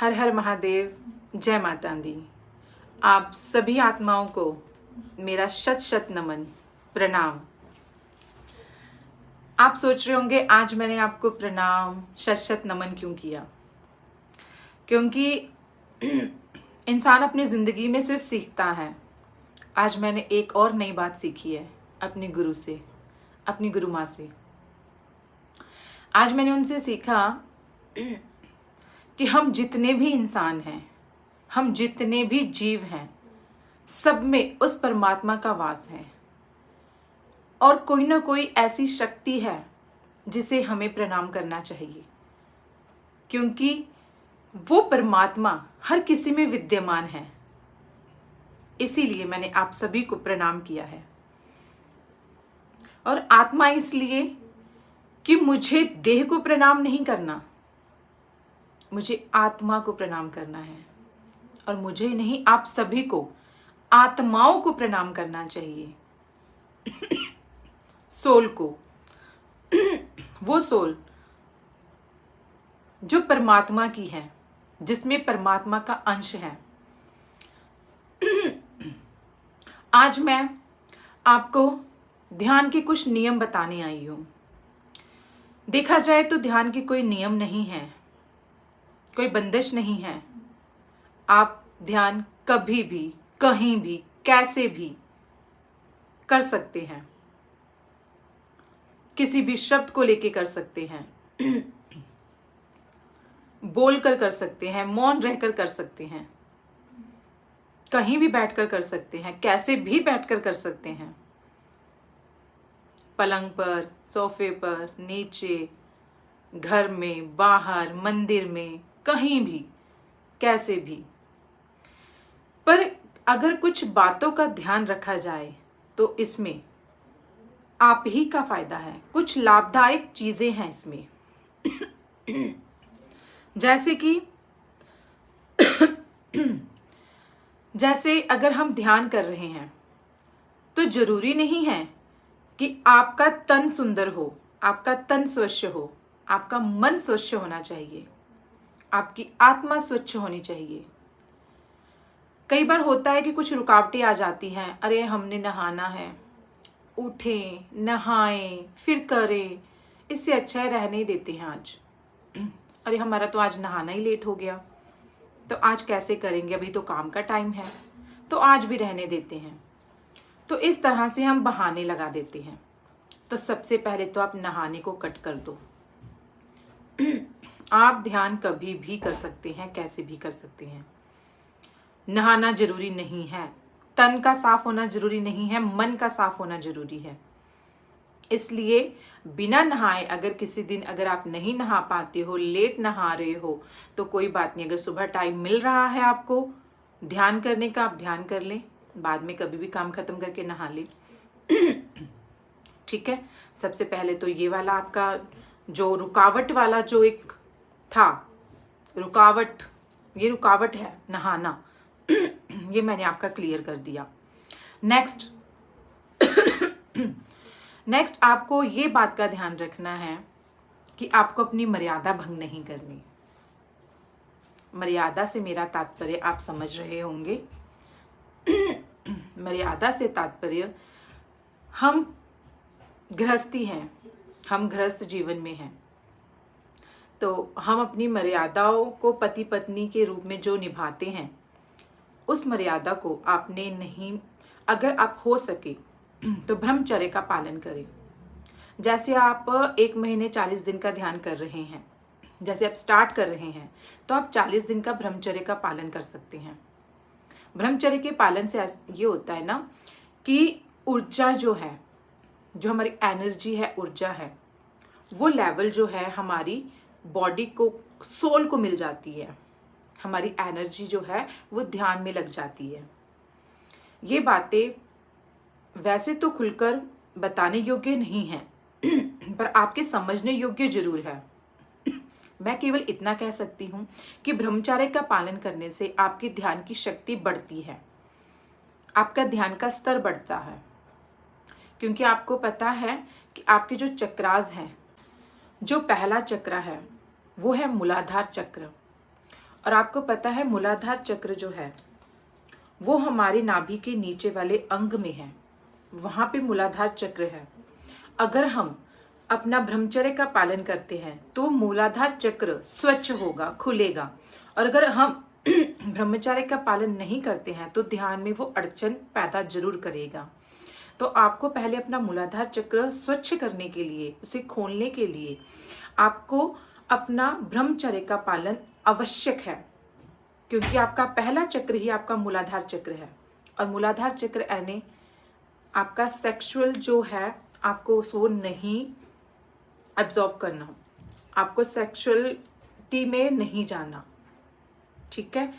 हर हर महादेव, जय माता दी। आप सभी आत्माओं को मेरा शत शत नमन, प्रणाम। आप सोच रहे होंगे आज मैंने आपको प्रणाम शत शत नमन क्यों किया। क्योंकि इंसान अपनी ज़िंदगी में सिर्फ सीखता है। आज मैंने एक और नई बात सीखी है अपने गुरु से, अपनी गुरु माँ से। आज मैंने उनसे सीखा कि हम जितने भी इंसान हैं, हम जितने भी जीव हैं, सब में उस परमात्मा का वास है और कोई ना कोई ऐसी शक्ति है जिसे हमें प्रणाम करना चाहिए, क्योंकि वो परमात्मा हर किसी में विद्यमान है। इसीलिए मैंने आप सभी को प्रणाम किया है। और आत्मा इसलिए कि मुझे देह को प्रणाम नहीं करना, मुझे आत्मा को प्रणाम करना है। और मुझे नहीं, आप सभी को, आत्माओं को प्रणाम करना चाहिए। सोल को, वो सोल जो परमात्मा की है, जिसमें परमात्मा का अंश है। आज मैं आपको ध्यान के कुछ नियम बताने आई हूं। देखा जाए तो ध्यान के कोई नियम नहीं है, कोई बंदिश नहीं है। आप ध्यान कभी भी, कहीं भी, कैसे भी कर सकते हैं। किसी भी शब्द को लेके कर सकते हैं, बोलकर कर सकते हैं, मौन रहकर कर सकते हैं, कहीं भी बैठकर कर सकते हैं, कैसे भी बैठकर कर सकते हैं। पलंग पर, सोफे पर, नीचे, घर में, बाहर, मंदिर में, कहीं भी, कैसे भी। पर अगर कुछ बातों का ध्यान रखा जाए तो इसमें आप ही का फायदा है। कुछ लाभदायक चीजें हैं इसमें। जैसे अगर हम ध्यान कर रहे हैं तो जरूरी नहीं है कि आपका तन सुंदर हो, आपका तन स्वच्छ हो, आपका मन स्वच्छ होना चाहिए, आपकी आत्मा स्वच्छ होनी चाहिए। कई बार होता है कि कुछ रुकावटें आ जाती हैं। अरे हमने नहाना है, उठें, नहाएं, फिर करें, इससे अच्छा है रहने देते हैं आज। अरे हमारा तो आज नहाना ही लेट हो गया, तो आज कैसे करेंगे, अभी तो काम का टाइम है, तो आज भी रहने देते हैं। तो इस तरह से हम बहाने लगा देते हैं। तो सबसे पहले तो आप नहाने को कट कर दो। आप ध्यान कभी भी कर सकते हैं, कैसे भी कर सकते हैं। नहाना जरूरी नहीं है, तन का साफ होना जरूरी नहीं है, मन का साफ होना जरूरी है। इसलिए बिना नहाए अगर किसी दिन अगर आप नहीं नहा पाते हो, लेट नहा रहे हो, तो कोई बात नहीं। अगर सुबह टाइम मिल रहा है आपको ध्यान करने का, आप ध्यान कर लें, बाद में कभी भी काम खत्म करके नहा लें। ठीक है। सबसे पहले तो ये वाला आपका जो रुकावट वाला जो एक था, रुकावट, ये रुकावट है नहाना, ये मैंने आपका क्लियर कर दिया। नेक्स्ट आपको ये बात का ध्यान रखना है कि आपको अपनी मर्यादा भंग नहीं करनी। मर्यादा से मेरा तात्पर्य आप समझ रहे होंगे। मर्यादा से तात्पर्य, हम गृहस्थी हैं, हम गृहस्थ जीवन में हैं, तो हम अपनी मर्यादाओं को पति पत्नी के रूप में जो निभाते हैं, उस मर्यादा को आपने नहीं, अगर आप हो सके तो ब्रह्मचर्य का पालन करें। जैसे आप 1 महीने 40 दिन का ध्यान कर रहे हैं, जैसे आप स्टार्ट कर रहे हैं, तो आप 40 दिन का ब्रह्मचर्य का पालन कर सकते हैं। ब्रह्मचर्य के पालन से ये होता है ना कि ऊर्जा जो है, जो हमारी एनर्जी है, ऊर्जा है, वो लेवल जो है हमारी बॉडी को, सोल को मिल जाती है। हमारी एनर्जी जो है वो ध्यान में लग जाती है। ये बातें वैसे तो खुलकर बताने योग्य नहीं है, पर आपके समझने योग्य जरूर है। मैं केवल इतना कह सकती हूँ कि ब्रह्मचर्य का पालन करने से आपके ध्यान की शक्ति बढ़ती है, आपका ध्यान का स्तर बढ़ता है। क्योंकि आपको पता है कि आपके जो चक्रास हैं, जो पहला चक्र है वो है मूलाधार चक्र, और आपको पता है मूलाधार चक्र जो है वो हमारे नाभि के नीचे वाले अंग में है, वहां पे मूलाधार चक्र है। अगर हम अपना ब्रह्मचर्य का पालन करते हैं तो मूलाधार चक्र स्वच्छ होगा, खुलेगा। और अगर हम ब्रह्मचर्य का पालन नहीं करते हैं तो ध्यान में वो अड़चन पैदा जरूर करेगा। तो आपको पहले अपना मूलाधार चक्र स्वच्छ करने के लिए, उसे खोलने के लिए आपको अपना ब्रह्मचर्य का पालन आवश्यक है, क्योंकि आपका पहला चक्र ही आपका मूलाधार चक्र है। और मूलाधार चक्र यानी आपका सेक्सुअल जो है, आपको उसको नहीं एब्जॉर्ब करना, आपको सेक्सुअलिटी में नहीं जाना। ठीक है,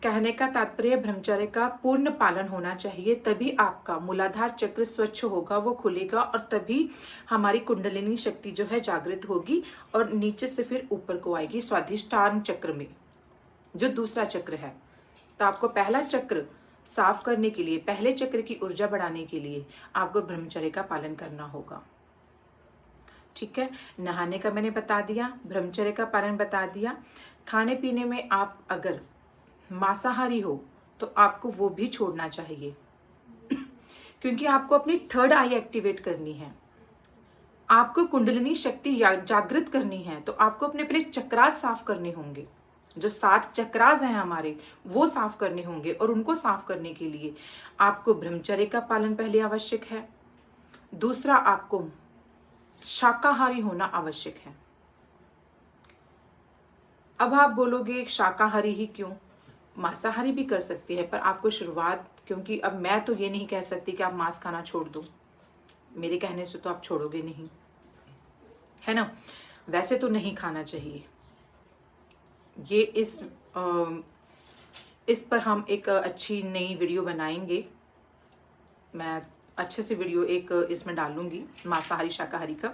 कहने का तात्पर्य ब्रह्मचर्य का पूर्ण पालन होना चाहिए, तभी आपका मूलाधार चक्र स्वच्छ होगा, वो खुलेगा, और तभी हमारी कुंडलिनी शक्ति जो है जागृत होगी और नीचे से फिर ऊपर को आएगी स्वाधिष्ठान चक्र में, जो दूसरा चक्र है। तो आपको पहला चक्र साफ करने के लिए, पहले चक्र की ऊर्जा बढ़ाने के लिए आपको ब्रह्मचर्य का पालन करना होगा। ठीक है, नहाने का मैंने बता दिया, ब्रह्मचर्य का पालन बता दिया। खाने पीने में आप अगर मांसाहारी हो तो आपको वो भी छोड़ना चाहिए, क्योंकि आपको अपनी थर्ड आई एक्टिवेट करनी है, आपको कुंडलिनी शक्ति जागृत करनी है। तो आपको अपने पहले चक्रास साफ करने होंगे, जो 7 चक्रास हैं हमारे, वो साफ करने होंगे। और उनको साफ करने के लिए आपको ब्रह्मचर्य का पालन पहले आवश्यक है, दूसरा आपको शाकाहारी होना आवश्यक है। अब आप बोलोगे शाकाहारी ही क्यों, मांसाहारी भी कर सकती है, पर आपको शुरुआत, क्योंकि अब मैं तो ये नहीं कह सकती कि आप मांस खाना छोड़ दो, मेरे कहने से तो आप छोड़ोगे नहीं, है ना। वैसे तो नहीं खाना चाहिए, ये इस पर हम एक अच्छी नई वीडियो बनाएंगे, मैं अच्छे से वीडियो एक इसमें डालूंगी मांसाहारी शाकाहारी का।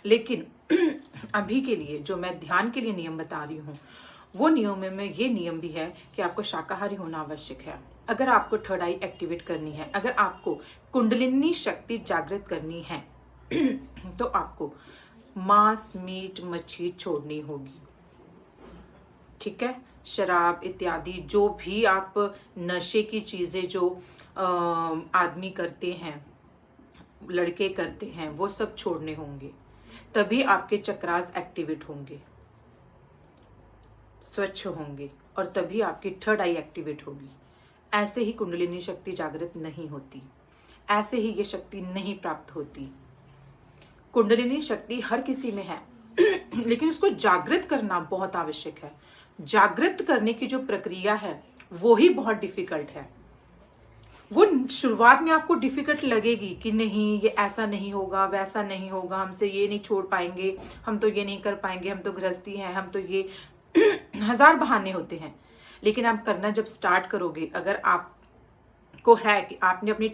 लेकिन अभी के लिए जो मैं ध्यान के लिए नियम बता रही हूँ, वो नियमों में ये नियम भी है कि आपको शाकाहारी होना आवश्यक है। अगर आपको थर्ड आई एक्टिवेट करनी है, अगर आपको कुंडलिनी शक्ति जागृत करनी है तो आपको मांस, मीट, मच्छी छोड़नी होगी। ठीक है, शराब इत्यादि जो भी आप नशे की चीज़ें जो आदमी करते हैं, लड़के करते हैं, वो सब छोड़ने होंगे, तभी आपके चक्रास एक्टिवेट होंगे, स्वच्छ होंगे, और तभी आपकी थर्ड आई एक्टिवेट होगी। ऐसे ही कुंडलिनी शक्ति जागृत नहीं होती, ऐसे ही ये शक्ति नहीं प्राप्त होती। कुंडलिनी शक्ति हर किसी में है लेकिन उसको जागृत करना बहुत आवश्यक है। जागृत करने की जो प्रक्रिया है वो ही बहुत डिफिकल्ट है। वो शुरुआत में आपको डिफिकल्ट लगेगी कि नहीं, ये ऐसा नहीं होगा, वैसा नहीं होगा, हमसे ये नहीं छोड़ पाएंगे, हम तो ये नहीं कर पाएंगे, हम तो गृहस्थी हैं, हम तो ये हजार बहाने होते हैं। लेकिन आप करना जब स्टार्ट करोगे, अगर आपको है कि आपने अपनी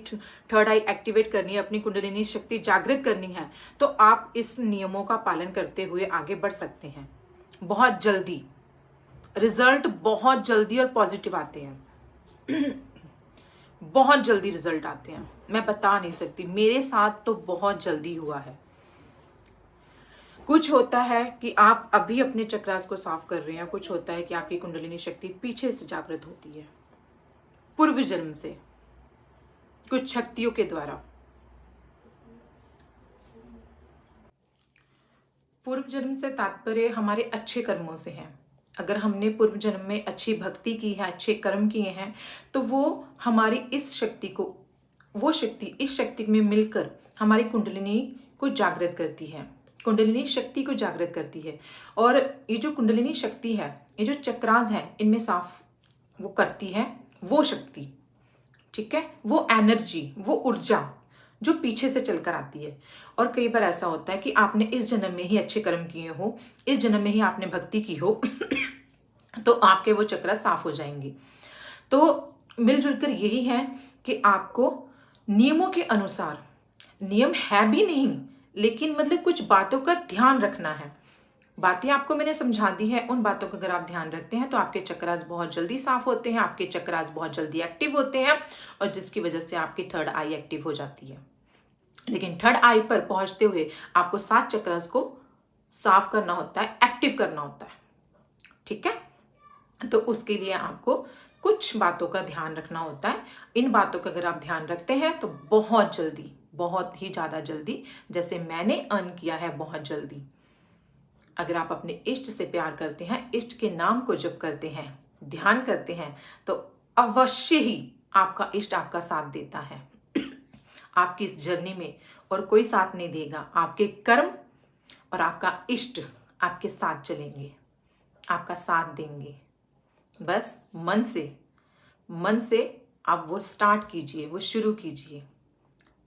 थर्ड आई एक्टिवेट करनी है, अपनी कुंडलिनी शक्ति जागृत करनी है, तो आप इस नियमों का पालन करते हुए आगे बढ़ सकते हैं। बहुत जल्दी रिजल्ट, बहुत जल्दी और पॉजिटिव आते हैं बहुत जल्दी रिजल्ट आते हैं, मैं बता नहीं सकती, मेरे साथ तो बहुत जल्दी हुआ है। कुछ होता है कि आप अभी अपने चक्रास को साफ कर रहे हैं, कुछ होता है कि आपकी कुंडलिनी शक्ति पीछे से जागृत होती है, पूर्व जन्म से, कुछ शक्तियों के द्वारा। पूर्व जन्म से तात्पर्य हमारे अच्छे कर्मों से है। अगर हमने पूर्व जन्म में अच्छी भक्ति की है, अच्छे कर्म किए हैं, तो वो हमारी इस शक्ति को, वो शक्ति इस शक्ति में मिलकर हमारी कुंडलिनी को जागृत करती है, कुंडलिनी शक्ति को जागृत करती है। और ये जो कुंडलिनी शक्ति है, ये जो चक्रास है, इनमें साफ वो करती है वो शक्ति। ठीक है, वो एनर्जी, वो ऊर्जा जो पीछे से चलकर आती है। और कई बार ऐसा होता है कि आपने इस जन्म में ही अच्छे कर्म किए हो, इस जन्म में ही आपने भक्ति की हो तो आपके वो चक्र साफ हो जाएंगे। तो मिलजुल कर यही है कि आपको नियमों के अनुसार, नियम है भी नहीं लेकिन मतलब कुछ बातों का ध्यान रखना है। बातें आपको मैंने समझा दी है, उन बातों का अगर आप ध्यान रखते हैं तो आपके चक्रास बहुत जल्दी साफ होते हैं, आपके चक्रास बहुत जल्दी एक्टिव होते हैं, और जिसकी वजह से आपकी थर्ड आई एक्टिव हो जाती है। लेकिन थर्ड आई पर पहुंचते हुए आपको 7 चक्रास को साफ करना होता है, एक्टिव करना होता है। ठीक है, तो उसके लिए आपको कुछ बातों का ध्यान रखना होता है। इन बातों का अगर आप ध्यान रखते हैं तो बहुत जल्दी, बहुत ही ज़्यादा जल्दी, जैसे मैंने अर्न किया है बहुत जल्दी, अगर आप अपने इष्ट से प्यार करते हैं, इष्ट के नाम को जप करते हैं, ध्यान करते हैं, तो अवश्य ही आपका इष्ट आपका साथ देता है। आपकी इस जर्नी में और कोई साथ नहीं देगा, आपके कर्म और आपका इष्ट आपके साथ चलेंगे, आपका साथ देंगे। बस मन से आप वो स्टार्ट कीजिए, वो शुरू कीजिए।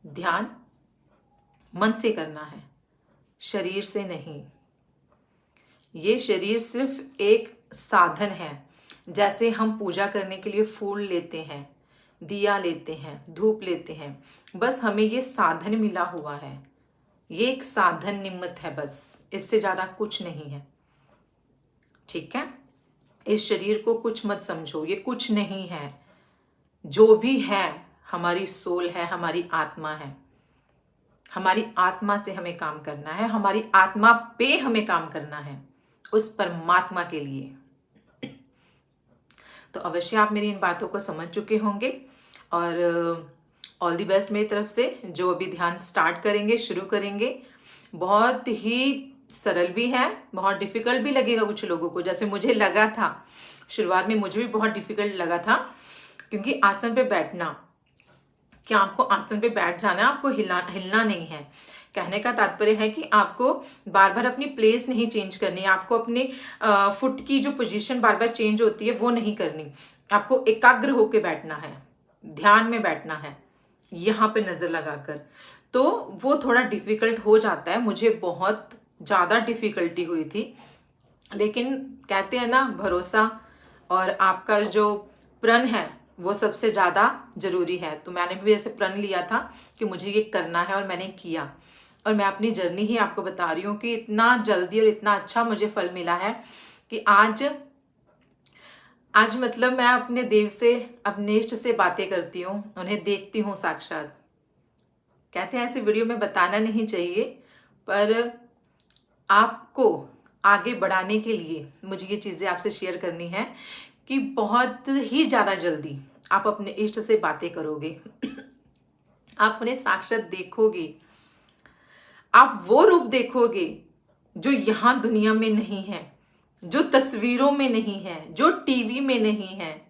ध्यान मन से करना है, शरीर से नहीं। ये शरीर सिर्फ एक साधन है। जैसे हम पूजा करने के लिए फूल लेते हैं, दिया लेते हैं, धूप लेते हैं, बस हमें ये साधन मिला हुआ है। ये एक साधन निमित्त है, बस इससे ज़्यादा कुछ नहीं है। ठीक है? इस शरीर को कुछ मत समझो, ये कुछ नहीं है। जो भी है हमारी सोल है, हमारी आत्मा है। हमारी आत्मा से हमें काम करना है, हमारी आत्मा पे हमें काम करना है, उस परमात्मा के लिए। तो अवश्य आप मेरी इन बातों को समझ चुके होंगे और ऑल दी बेस्ट मेरी तरफ से। जो अभी ध्यान स्टार्ट करेंगे, शुरू करेंगे, बहुत ही सरल भी है, बहुत डिफिकल्ट भी लगेगा कुछ लोगों को, जैसे मुझे लगा था शुरुआत में, मुझे भी बहुत डिफिकल्ट लगा था, क्योंकि आसन पे बैठना, कि आपको आसन पे बैठ जाना है, आपको हिलना नहीं है। कहने का तात्पर्य है कि आपको बार बार अपनी प्लेस नहीं चेंज करनी है, आपको अपने फुट की जो पोजीशन बार बार चेंज होती है वो नहीं करनी, आपको एकाग्र होकर बैठना है, ध्यान में बैठना है, यहाँ पे नजर लगाकर। तो वो थोड़ा डिफिकल्ट हो जाता है, मुझे बहुत ज़्यादा डिफिकल्टी हुई थी, लेकिन कहते हैं ना, भरोसा और आपका जो प्रण है वो सबसे ज़्यादा जरूरी है। तो मैंने भी ऐसे प्रण लिया था कि मुझे ये करना है और मैंने किया, और मैं अपनी जर्नी ही आपको बता रही हूँ कि इतना जल्दी और इतना अच्छा मुझे फल मिला है कि आज मतलब मैं अपने देव से, अपने इष्ट से बातें करती हूँ, उन्हें देखती हूँ साक्षात। कहते हैं ऐसे वीडियो में बताना नहीं चाहिए, पर आपको आगे बढ़ाने के लिए मुझे ये चीज़ें आपसे शेयर करनी है कि बहुत ही ज़्यादा जल्दी आप अपने इष्ट से बातें करोगे, आप उन्हें साक्षात देखोगे, आप वो रूप देखोगे जो यहाँ दुनिया में नहीं है, जो तस्वीरों में नहीं है, जो टीवी में नहीं है,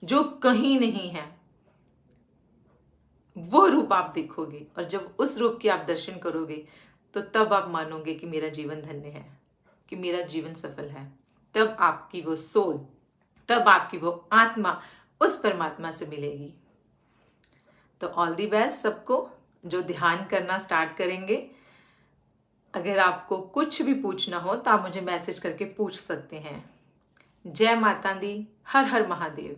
जो कहीं नहीं है, वो रूप आप देखोगे। और जब उस रूप के आप दर्शन करोगे तो तब आप मानोगे कि मेरा जीवन धन्य है, कि मेरा जीवन सफल है। तब आपकी वो सोल, तब आपकी वो आत्मा उस परमात्मा से मिलेगी। तो ऑल दी बेस्ट सबको जो ध्यान करना स्टार्ट करेंगे। अगर आपको कुछ भी पूछना हो तो आप मुझे मैसेज करके पूछ सकते हैं। जय माता दी, हर हर महादेव।